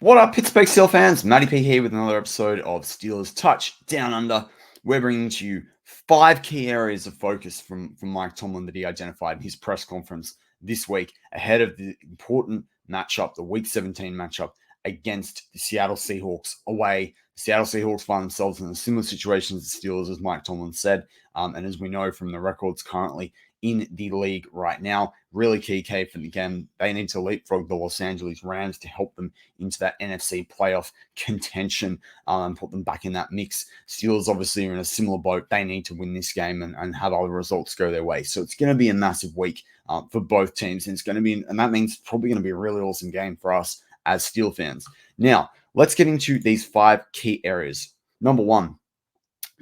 What up, Pittsburgh Steelers fans? Matty P here with another episode of Steelers Touch Down Under. We're bringing to you 5 key areas of focus from Mike Tomlin that he identified in his press conference this week ahead of the important matchup, the Week 17 matchup against the Seattle Seahawks away. The Seattle Seahawks find themselves in a similar situation as the Steelers, as Mike Tomlin said, and as we know from the records currently in the league right now. Really key for the game. They need to leapfrog the Los Angeles Rams to help them into that NFC playoff contention and put them back in that mix. Steelers obviously are in a similar boat. They need to win this game and have other results go their way. So it's going to be a massive week for both teams. And it's going to be, and that means it's probably going to be a really awesome game for us as Steel fans. Now, let's get into these 5 key areas. Number 1,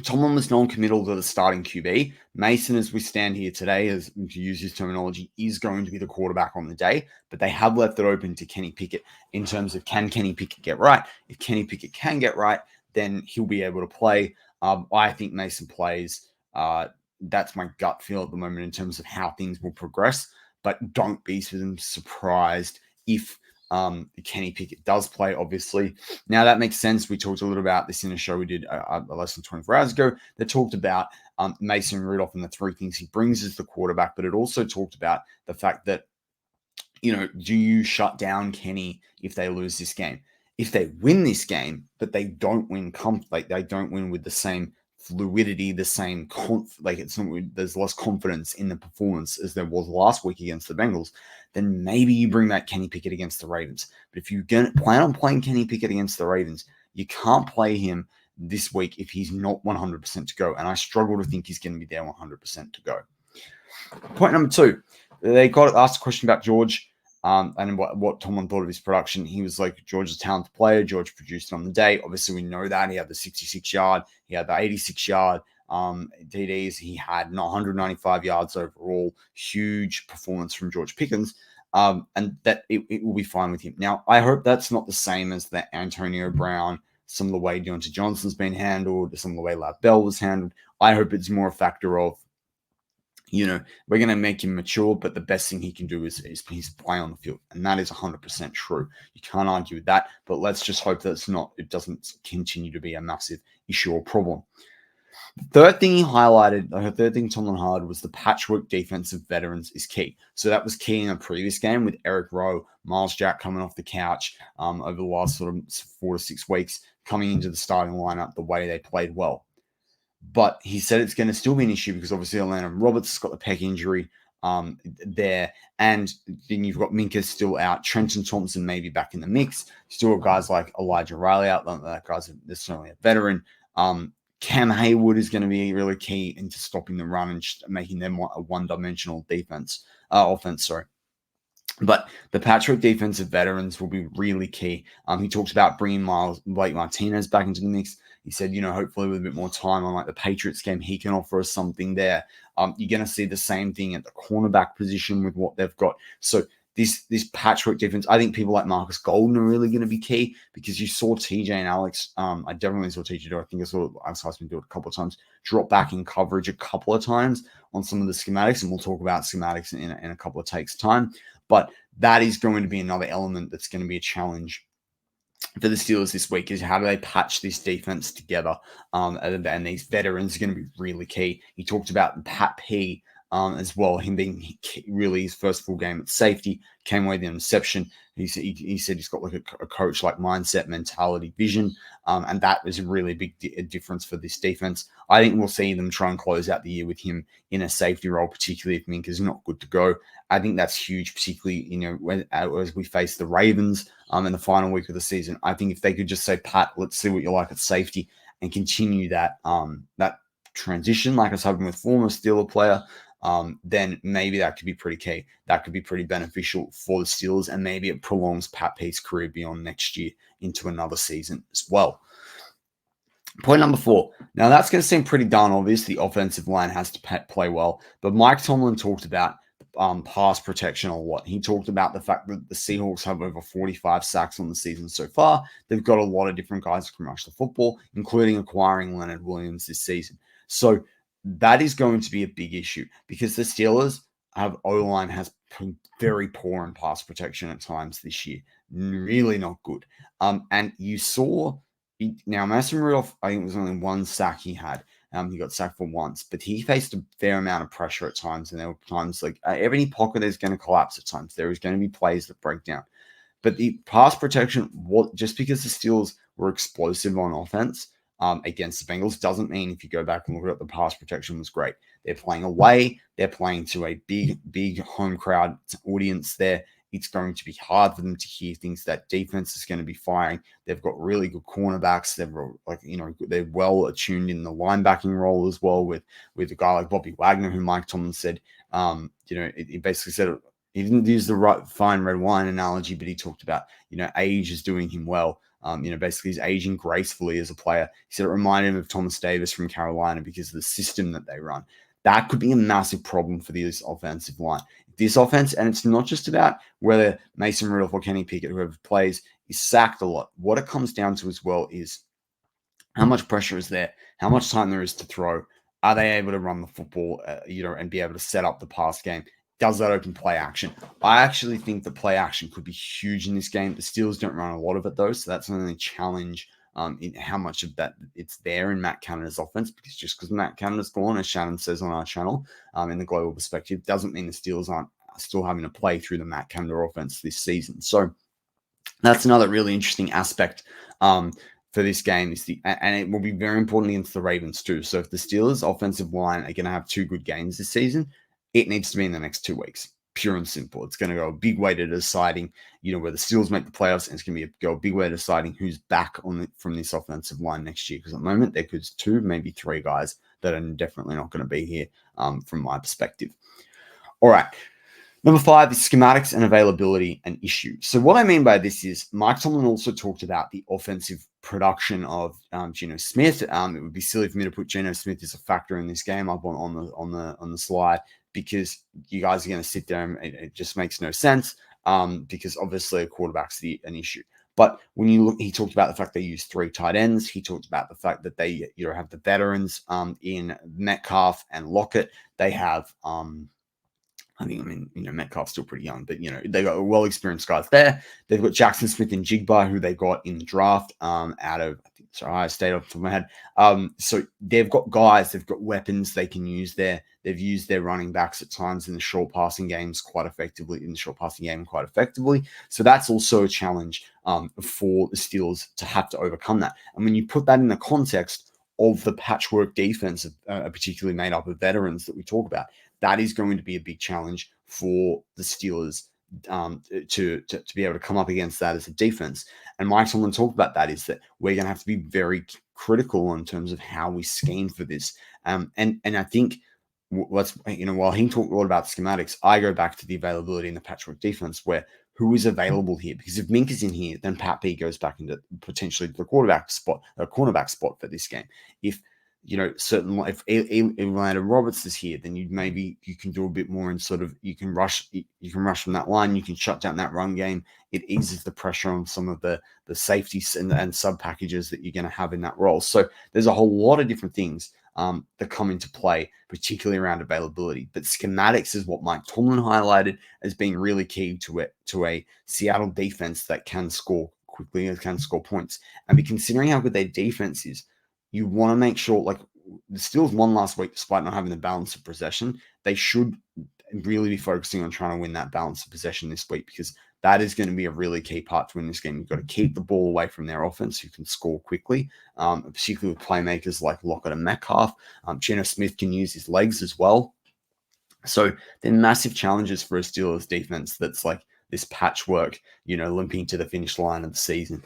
Tomlin was non-committal to the starting QB. Mason, as we stand here today, as to use his terminology, is going to be the quarterback on the day, but they have left it open to Kenny Pickett in terms of can Kenny Pickett get right? If Kenny Pickett can get right, then he'll be able to play. I think Mason plays. That's my gut feel at the moment in terms of how things will progress, but don't be surprised if Kenny Pickett does play, obviously. Now, that makes sense. We talked a little about this in a show we did less than 24 hours ago that talked about Mason Rudolph and the 3 things he brings as the quarterback, but it also talked about the fact that, do you shut down Kenny if they lose this game? If they win this game, but they don't win they don't win with the same fluidity, the same there's less confidence in the performance as there was last week against the Bengals, then maybe you bring back Kenny Pickett against the Ravens. But if you plan on playing Kenny Pickett against the Ravens, you can't play him this week if he's not 100% to go. And I struggle to think he's going to be there 100% to go. Point number 2, they got asked a question about George and what Tomlin thought of his production. He was like, George is a talented player. George produced on the day. Obviously, we know that. He had the 66-yard. He had the 86-yard TDs. He had 195 yards overall. Huge performance from George Pickens. And that it will be fine with him. Now, I hope that's not the same as the Antonio Brown, some of the way Deontay Johnson's been handled, some of the way Lav Bell was handled. I hope it's more a factor of, we're going to make him mature, but the best thing he can do is play on the field. And that is 100% true. You can't argue with that, but let's just hope that it doesn't continue to be a massive issue or problem. The third thing he highlighted, the third thing Tomlin highlighted was the patchwork defense of veterans is key. So that was key in a previous game with Eric Rowe, Miles Jack coming off the couch over the last sort of 4 to 6 weeks, coming into the starting lineup the way they played well. But he said it's going to still be an issue because obviously Atlanta Roberts has got the pec injury there. And then you've got Minka still out. Trenton Thompson may be back in the mix. Still got guys like Elijah Riley out. That guy's certainly a veteran. Cam Haywood is going to be really key into stopping the run and making them a one-dimensional offense. But the patchwork defense of veterans will be really key. He talks about bringing Blake Martinez back into the mix. He said, hopefully with a bit more time on the Patriots game, he can offer us something there. You're going to see the same thing at the cornerback position with what they've got. So this patchwork defense, I think people like Marcus Golden are really going to be key because you saw TJ and Alex. I definitely saw TJ do. I think I saw Alex Heisman do it a couple of times. Drop back in coverage a couple of times on some of the schematics, and we'll talk about schematics in a couple of takes time. But that is going to be another element that's going to be a challenge for the Steelers this week is how do they patch this defense together? And these veterans are going to be really key. He talked about Pat P as well, him being really his first full game at safety, came away with an interception. He said he's got a coach-like mindset, mentality, vision, and that is a really big difference for this defense. I think we'll see them try and close out the year with him in a safety role, particularly if Minka's not good to go. I think that's huge, particularly as we face the Ravens in the final week of the season. I think if they could just say, Pat, let's see what you like at safety, and continue that transition like it's happened with former Steeler player, then maybe that could be pretty key. That could be pretty beneficial for the Steelers, and maybe it prolongs Pat P's career beyond next year into another season as well. Point number 4. Now, that's going to seem pretty darn obvious. The offensive line has to play well, but Mike Tomlin talked about pass protection a lot. He talked about the fact that the Seahawks have over 45 sacks on the season so far. They've got a lot of different guys who can rush the football, including acquiring Leonard Williams this season. So that is going to be a big issue because the Steelers O-line has very poor in pass protection at times this year. Really not good. And you saw now Mason Rudolph, I think it was only one sack he had. He got sacked for once, but he faced a fair amount of pressure at times. And there were times like every pocket is going to collapse at times. There is going to be plays that break down. But the pass protection, just because the Steelers were explosive on offense against the Bengals, doesn't mean if you go back and look at it, the pass protection was great. They're playing away. They're playing to a big home crowd audience there. It's going to be hard for them to hear things. That defense is going to be firing. They've got really good cornerbacks. They're well attuned in the linebacking role as well with a guy like Bobby Wagner, who Mike Tomlin said, he basically said he didn't use the right fine red wine analogy, but he talked about, age is doing him well. Basically he's aging gracefully as a player. He said it reminded him of Thomas Davis from Carolina because of the system that they run. That could be a massive problem for this offensive line. This offense, and it's not just about whether Mason Rudolph or Kenny Pickett, whoever plays, is sacked a lot. What it comes down to as well is how much pressure is there, how much time there is to throw. Are they able to run the football, and be able to set up the pass game? Does that open play action? I actually think the play action could be huge in this game. The Steelers don't run a lot of it, though, so that's only a challenge in how much of that it's there in Matt Canada's offense, because Matt Canada's gone, as Shannon says on our channel, in the global perspective, doesn't mean the Steelers aren't still having to play through the Matt Canada offense this season. So that's another really interesting aspect for this game, and it will be very important against the Ravens too. So if the Steelers offensive line are going to have two good games this season, it needs to be in the next 2 weeks. Pure and simple. It's going to go a big way to deciding, where the Steelers make the playoffs, and it's going to go a big way to deciding who's back from this offensive line next year. Because at the moment, there could be 2, maybe 3 guys that are definitely not going to be here from my perspective. All right. Number 5 is schematics and availability an issue. So what I mean by this is Mike Tomlin also talked about the offensive production of Geno Smith. It would be silly for me to put Geno Smith as a factor in this game up on the slide, because you guys are going to sit there and it just makes no sense because obviously a quarterback's an issue. But when you look, he talked about the fact they use 3 tight ends. He talked about the fact that they have the veterans in Metcalf and Lockett. They have Metcalf's still pretty young, but, they got well-experienced guys there. They've got Jackson Smith and Jigba, who they got in the draft out of, I think, Ohio State off the top of my head. So they've got guys, they've got weapons they can use there. They've used their running backs at times in the short passing game quite effectively. So that's also a challenge for the Steelers to have to overcome that. And when you put that in the context of the patchwork defense, particularly made up of veterans that we talk about, that is going to be a big challenge for the Steelers to be able to come up against that as a defense. And Mike Tomlin talked about that, is that we're going to have to be very critical in terms of how we scheme for this. And I think while he talked a lot about schematics, I go back to the availability in the patchwork defense, where who is available here? Because if Mink is in here, then Pat B goes back into potentially the cornerback spot for this game. If if Orlando Roberts is here, then you can do a bit more and sort of you can rush from that line. You can shut down that run game. It eases the pressure on some of the safeties and sub packages that you're going to have in that role. So there's a whole lot of different things that come into play, particularly around availability. But schematics is what Mike Tomlin highlighted as being really key to a Seattle defense that can score quickly and can score points. And considering how good their defense is, you want to make sure, like the Steelers won last week despite not having the balance of possession. They should really be focusing on trying to win that balance of possession this week, because that is going to be a really key part to win this game. You've got to keep the ball away from their offense, who can score quickly, particularly with playmakers like Lockett and Metcalf. Geno Smith can use his legs as well. So they're massive challenges for a Steelers defense that's like this patchwork, limping to the finish line of the season.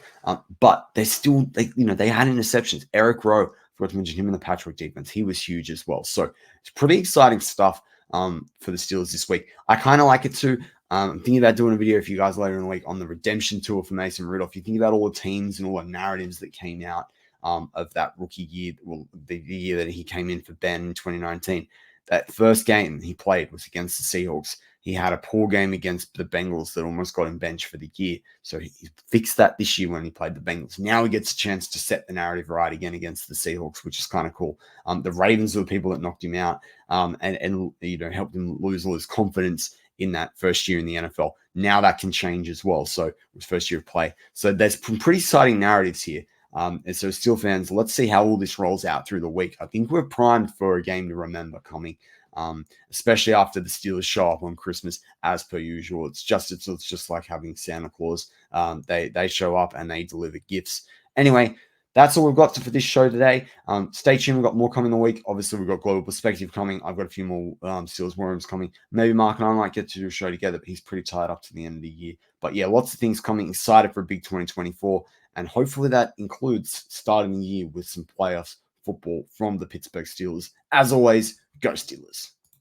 But they had interceptions. Eric Rowe, forgot to mention him in the patchwork defense. He was huge as well. So it's pretty exciting stuff for the Steelers this week. I kind of like it too. I'm thinking about doing a video for you guys later in the week on the redemption tour for Mason Rudolph. You think about all the teams and all the narratives that came out of that rookie year, the year that he came in for Ben in 2019. That first game he played was against the Seahawks. He had a poor game against the Bengals that almost got him benched for the year. So he fixed that this year when he played the Bengals. Now he gets a chance to set the narrative right again against the Seahawks, which is kind of cool. The Ravens were the people that knocked him out and helped him lose all his confidence in that first year in the NFL. Now that can change as well. So it was first year of play. So there's some pretty exciting narratives here. And so Steel fans, let's see how all this rolls out through the week. I think we're primed for a game to remember coming, especially after the Steelers show up on Christmas as per usual. It's just like having Santa Claus. They show up and they deliver gifts. Anyway, that's all we've got for this show today. Stay tuned. We've got more coming in the week. Obviously, we've got Global Perspective coming. I've got a few more Steelers War Rooms coming. Maybe Mark and I might get to do a show together, but he's pretty tied up to the end of the year. But yeah, lots of things coming. Excited for a big 2024. And hopefully that includes starting the year with some playoffs football from the Pittsburgh Steelers. As always, go Steelers.